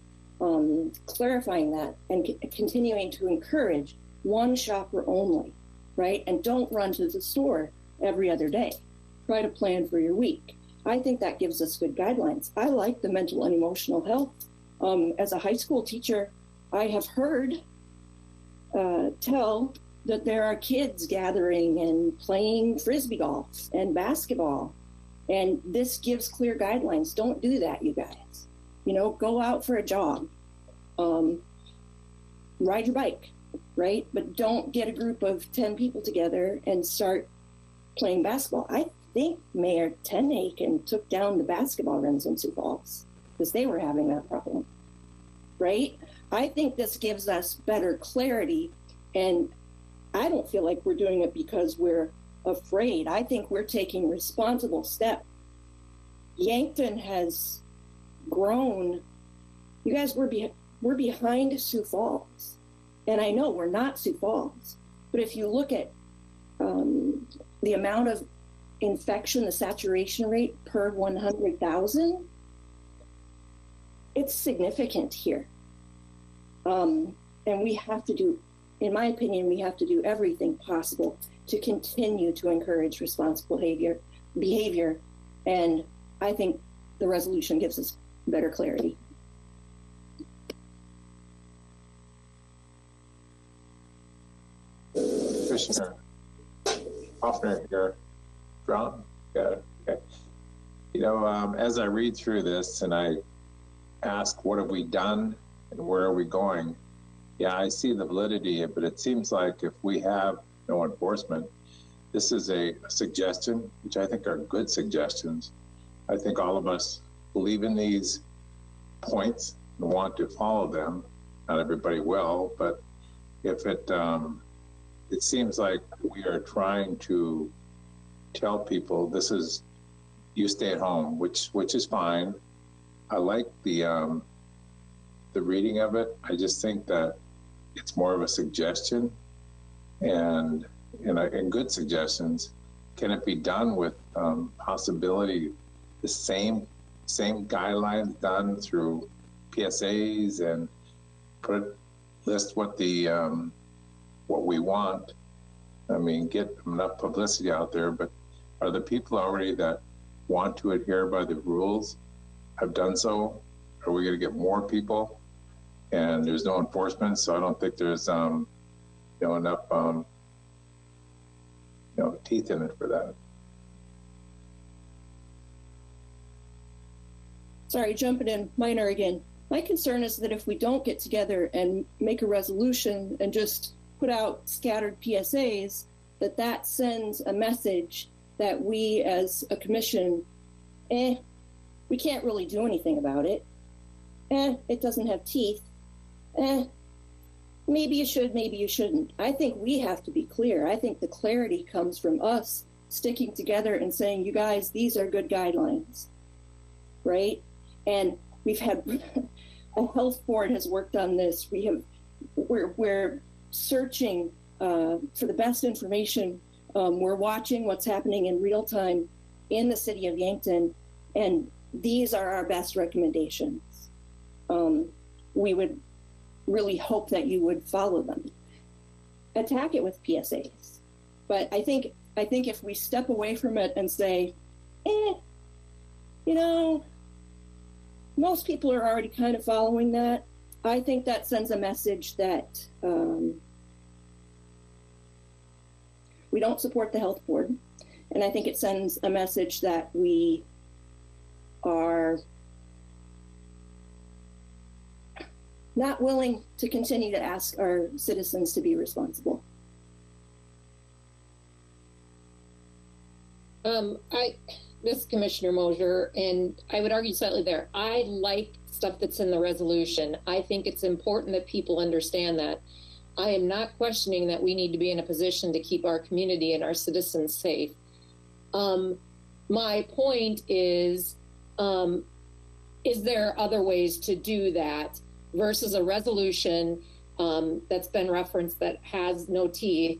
clarifying that and continuing to encourage one shopper only, right? And don't run to the store every other day. Try to plan for your week. I think that gives us good guidelines. I like the mental and emotional health. As a high school teacher, I have heard tell that there are kids gathering and playing frisbee golf and basketball. And this gives clear guidelines. Don't do that, you guys. You know, go out for a jog, ride your bike, right? But don't get a group of 10 people together and start playing basketball. I think Mayor Tenhaken took down the basketball rims in Sioux Falls because they were having that problem, right? I think this gives us better clarity, and I don't feel like we're doing it because we're afraid. I think we're taking responsible steps. Yankton has grown. You guys, we're behind Sioux Falls, and I know we're not Sioux Falls, but if you look at the amount of infection, the saturation rate per 100,000, it's significant here. And we have to do, in my opinion, we have to do everything possible to continue to encourage responsible behavior. And I think the resolution gives us better clarity. Commissioner Hoffner here. Brown? Got it. Okay. You know, as I read through this and I ask, what have we done and where are we going? Yeah, I see the validity, but it seems like if we have no enforcement, this is a suggestion, which I think are good suggestions. I think all of us believe in these points and want to follow them. Not everybody will, but if it seems like we are trying to tell people this is, you stay at home, which is fine. I like the reading of it. I just think that it's more of a suggestion and good suggestions. Can it be done with possibility the same guidelines done through PSAs and list what the what we want? I mean, get enough publicity out there, but are the people already that want to adhere by the rules have done so? Are we going to get more people? And there's no enforcement, so I don't think there's enough teeth in it for that. Sorry, jumping in, Minor again. My concern is that if we don't get together and make a resolution and just put out scattered PSAs, that sends a message that we as a commission, we can't really do anything about it. It doesn't have teeth. Maybe you should, maybe you shouldn't. I think we have to be clear. I think the clarity comes from us sticking together and saying, you guys, these are good guidelines, right? And we've had, a health board has worked on this. We're searching for the best information. We're watching what's happening in real time in the city of Yankton, and these are our best recommendations. We would really hope that you would follow them. Attack it with PSAs. But I think if we step away from it and say, most people are already kind of following that, I think that sends a message that we don't support the health board. And I think it sends a message that we are not willing to continue to ask our citizens to be responsible. This is Commissioner Mosier, and I would argue slightly there. I like stuff that's in the resolution. I think it's important that people understand that. I am not questioning that we need to be in a position to keep our community and our citizens safe. My point is there other ways to do that versus a resolution that's been referenced that has no teeth,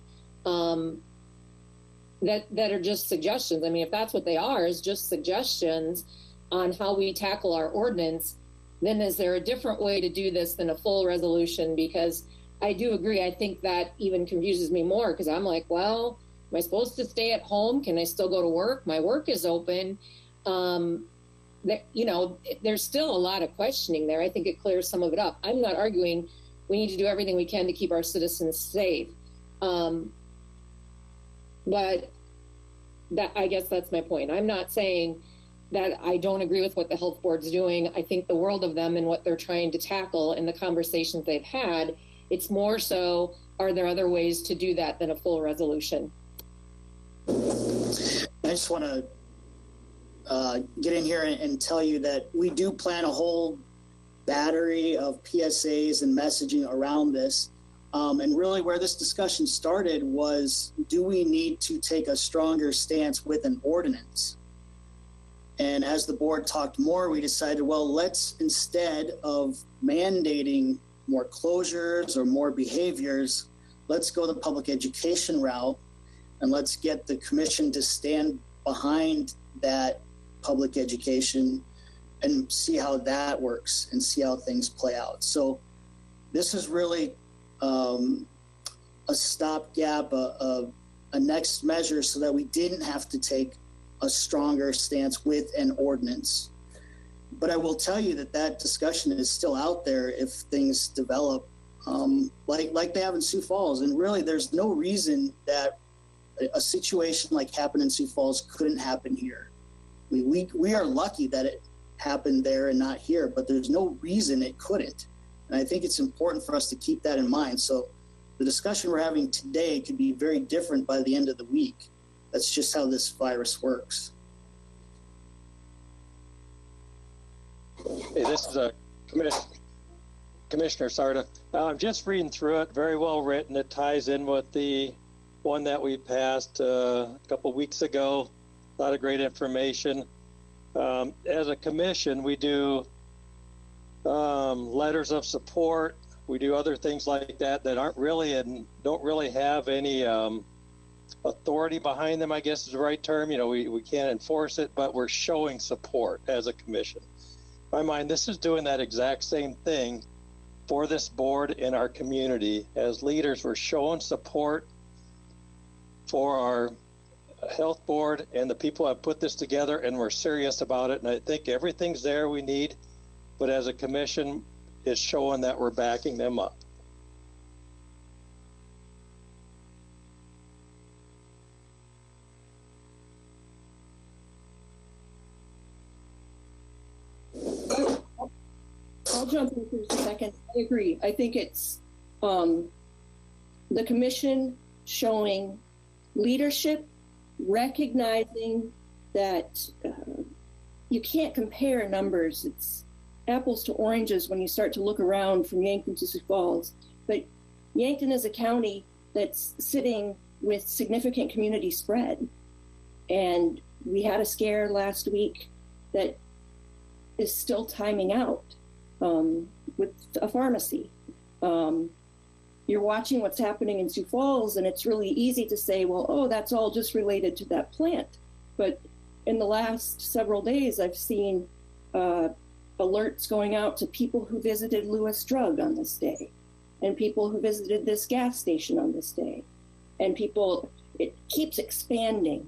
that are just suggestions. I mean, if that's what they are, is just suggestions on how we tackle our ordinance, then is there a different way to do this than a full resolution? Because I do agree. I think that even confuses me more, because I'm like, well, am I supposed to stay at home? Can I still go to work? My work is open. There's still a lot of questioning there. I think it clears some of it up. I'm not arguing we need to do everything we can to keep our citizens safe. But I guess that's my point. I'm not saying that I don't agree with what the health board's doing. I think the world of them and what they're trying to tackle and the conversations they've had. It's more so, are there other ways to do that than a full resolution? I just want to get in here and tell you that we do plan a whole battery of PSAs and messaging around this. And really where this discussion started was, do we need to take a stronger stance with an ordinance? And as the board talked more, we decided, well, let's, instead of mandating more closures or more behaviors, let's go the public education route, and let's get the commission to stand behind that public education and see how that works and see how things play out. So this is really a stopgap, a next measure, so that we didn't have to take a stronger stance with an ordinance. But I will tell you that discussion is still out there if things develop like they have in Sioux Falls. And really, there's no reason that a situation like happened in Sioux Falls couldn't happen here. We are lucky that it happened there and not here, but there's no reason it couldn't. And I think it's important for us to keep that in mind. So the discussion we're having today could be very different by the end of the week. That's just how this virus works. Hey, this is Commissioner Sarda. I'm just reading through it. Very well written. It ties in with the one that we passed a couple weeks ago. A lot of great information. As a commission, we do letters of support. We do other things like that aren't really and don't really have any authority behind them, I guess is the right term. We can't enforce it, but we're showing support as a commission. In my mind, this is doing that exact same thing for this board in our community. As leaders, we're showing support for our health board and the people who have put this together, and we're serious about it. And I think everything's there we need, but as a commission, it's showing that we're backing them up. I'll jump in for a second. I agree. I think it's the commission showing leadership, recognizing that you can't compare numbers. It's apples to oranges when you start to look around from Yankton to Sioux Falls. But Yankton is a county that's sitting with significant community spread. And we had a scare last week that is still timing out with a pharmacy. you're watching what's happening in Sioux Falls, and it's really easy to say, well, oh, that's all just related to that plant. But in the last several days, I've seen alerts going out to people who visited Lewis Drug on this day, and people who visited this gas station on this day, and people, it keeps expanding.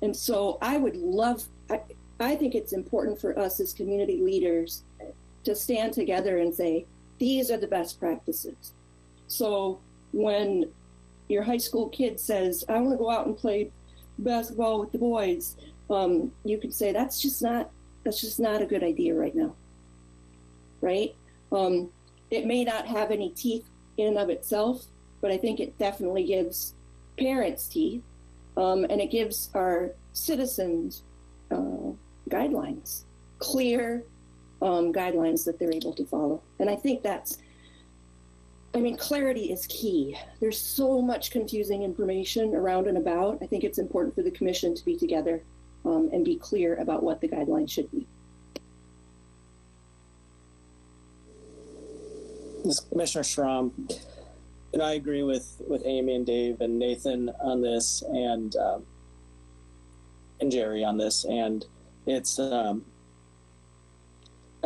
And so I would love, I think it's important for us as community leaders to stand together and say, these are the best practices. So when your high school kid says, I want to go out and play basketball with the boys, you could say, that's just not a good idea right now, right? It may not have any teeth in and of itself, but I think it definitely gives parents teeth, and it gives our citizens guidelines, clear guidelines that they're able to follow. And I think clarity is key. There's so much confusing information around and about. I think it's important for the commission to be together and be clear about what the guidelines should be. This is Commissioner Schramm, and I agree with Amy and Dave and Nathan on this, and Jerry on this. And it's I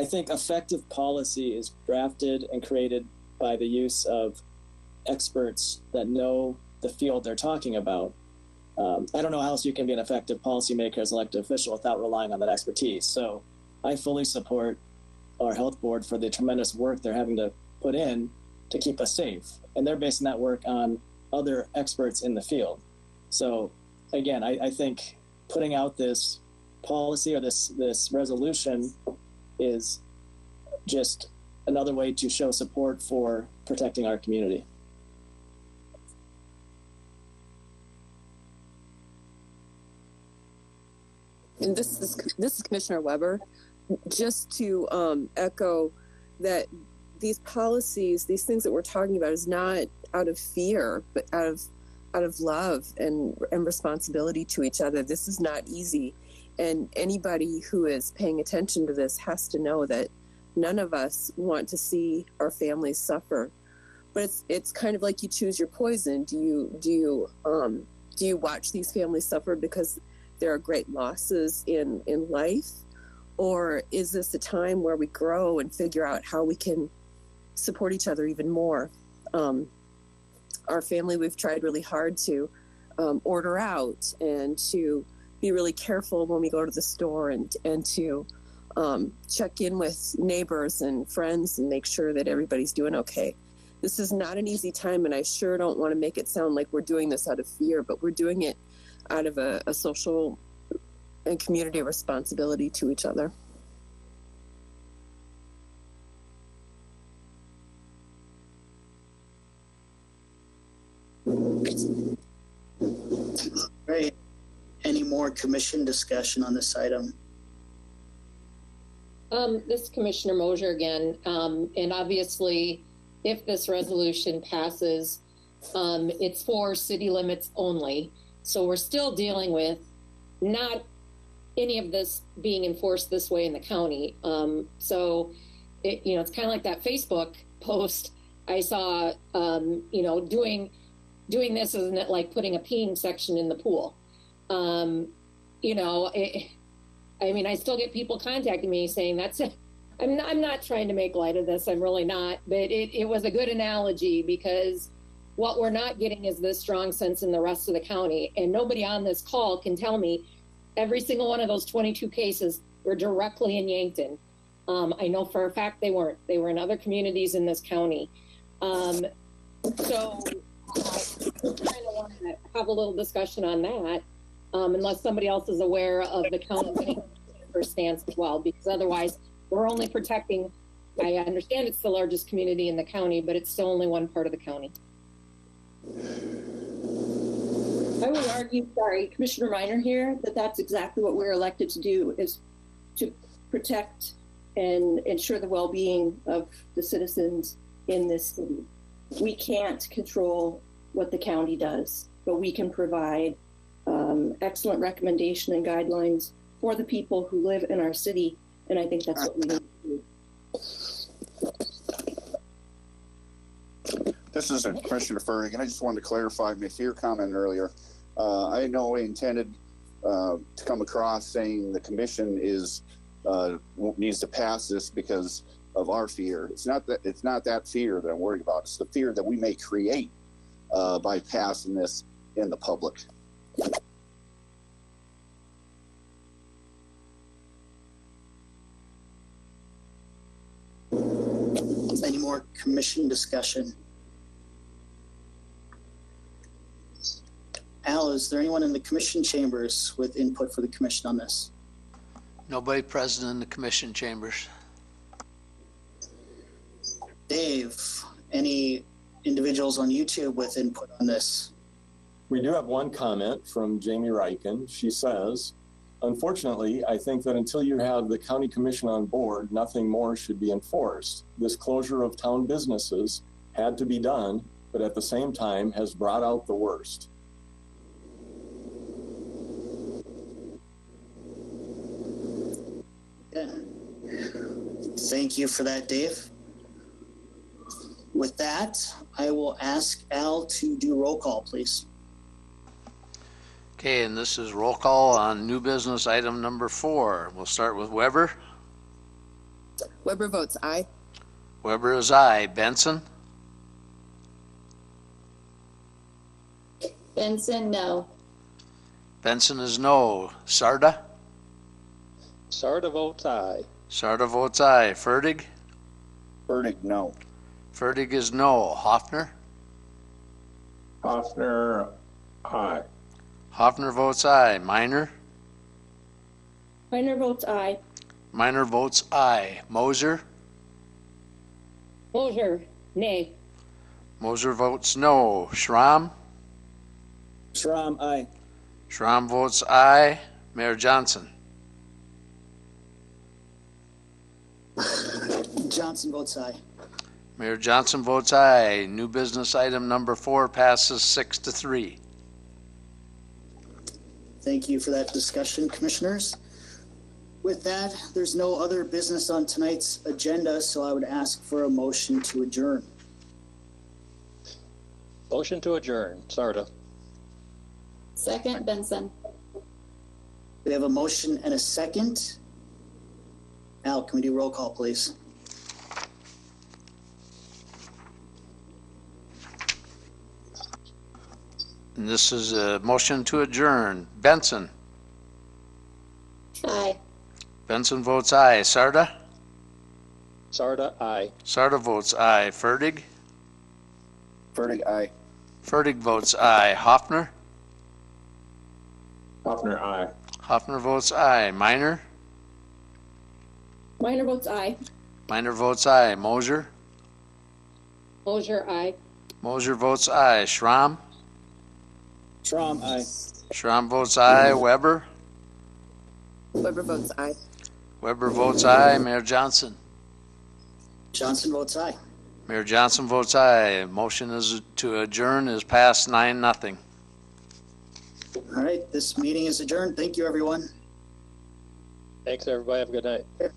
think effective policy is drafted and created by the use of experts that know the field they're talking about. I don't know how else you can be an effective policymaker as an elected official without relying on that expertise. So I fully support our health board for the tremendous work they're having to put in to keep us safe. And they're basing that work on other experts in the field. So again, I think putting out this policy or this resolution is just another way to show support for protecting our community. And this is Commissioner Weber. Just to echo that these policies, these things that we're talking about, is not out of fear, but out of love and responsibility to each other. This is not easy, and anybody who is paying attention to this has to know that none of us want to see our families suffer. But it's kind of like you choose your poison. Do you watch these families suffer because there are great losses in life? Or is this a time where we grow and figure out how we can support each other even more? Our family, we've tried really hard to order out and to be really careful when we go to the store and to check in with neighbors and friends and make sure that everybody's doing okay. This is not an easy time, and I sure don't want to make it sound like we're doing this out of fear, but we're doing it out of a social and community responsibility to each other. Great. Any more commission discussion on this item? This is Commissioner Mosier again. And obviously, if this resolution passes, it's for city limits only. So we're still dealing with not any of this being enforced this way in the county. So, it's kind of like that Facebook post I saw, doing this, isn't it like putting a peeing section in the pool? I still get people contacting me saying that's it. I'm not trying to make light of this. I'm really not. But it was a good analogy, because what we're not getting is this strong sense in the rest of the county. And nobody on this call can tell me every single one of those 22 cases were directly in Yankton. I know for a fact they weren't. They were in other communities in this county. So I kind of want to have a little discussion on that, unless somebody else is aware of the county stance as well, because otherwise we're only protecting, I understand it's the largest community in the county, but it's still only one part of the county. I would argue, Commissioner Reiner here, that's exactly what we're elected to do, is to protect and ensure the well-being of the citizens in this city. We can't control what the county does, but we can provide excellent recommendation and guidelines for the people who live in our city, and I think that's what we need to do. This is Commissioner Ferg, and I just wanted to clarify my fear comment earlier. I know we intended to come across saying the commission needs to pass this because of our fear. It's not that fear that I'm worried about. It's the fear that we may create by passing this in the public. Any more commission discussion? Al, is there anyone in the commission chambers with input for the commission on this? Nobody present in the commission chambers. Dave, any individuals on YouTube with input on this? We do have one comment from Jamie Reichen. She says, unfortunately, I think that until you have the county commission on board, nothing more should be enforced. This closure of town businesses had to be done, but at the same time has brought out the worst. Yeah. Thank you for that, Dave. With that, I will ask Al to do roll call, please. Okay, and this is roll call on new business item number 4. We'll start with Weber. Weber votes aye. Weber is aye. Benson? Benson, no. Benson is no. Sarda? Sarda votes aye. Sarda votes aye. Fertig? Fertig, no. Fertig is no. Hoffner? Hoffner, aye. Hoffner votes aye. Minor? Minor votes aye. Minor votes aye. Moser? Moser, nay. Moser votes no. Schramm? Schramm, aye. Schramm votes aye. Mayor Johnson? Johnson votes aye. Mayor Johnson votes aye. New business item number 4 passes 6-3. Thank you for that discussion, commissioners. With that, there's no other business on tonight's agenda, so I would ask for a motion to adjourn. Motion to adjourn. Sarda. Second, Benson. We have a motion and a second. Al, can we do roll call, please? And this is a motion to adjourn. Benson? Aye. Benson votes aye. Sarda? Sarda, aye. Sarda votes aye. Fertig? Fertig, aye. Fertig votes aye. Hoffner? Hoffner, aye. Hoffner votes aye. Minor? Minor votes aye. Minor votes aye. Moser? Moser, aye. Moser votes aye. Schramm? Schramm, aye. Schramm votes aye. Weber? Weber votes aye. Weber votes aye. Mayor Johnson? Johnson votes aye. Mayor Johnson votes aye. Motion is to adjourn is passed 9-0. All right, this meeting is adjourned. Thank you, everyone. Thanks, everybody. Have a good night.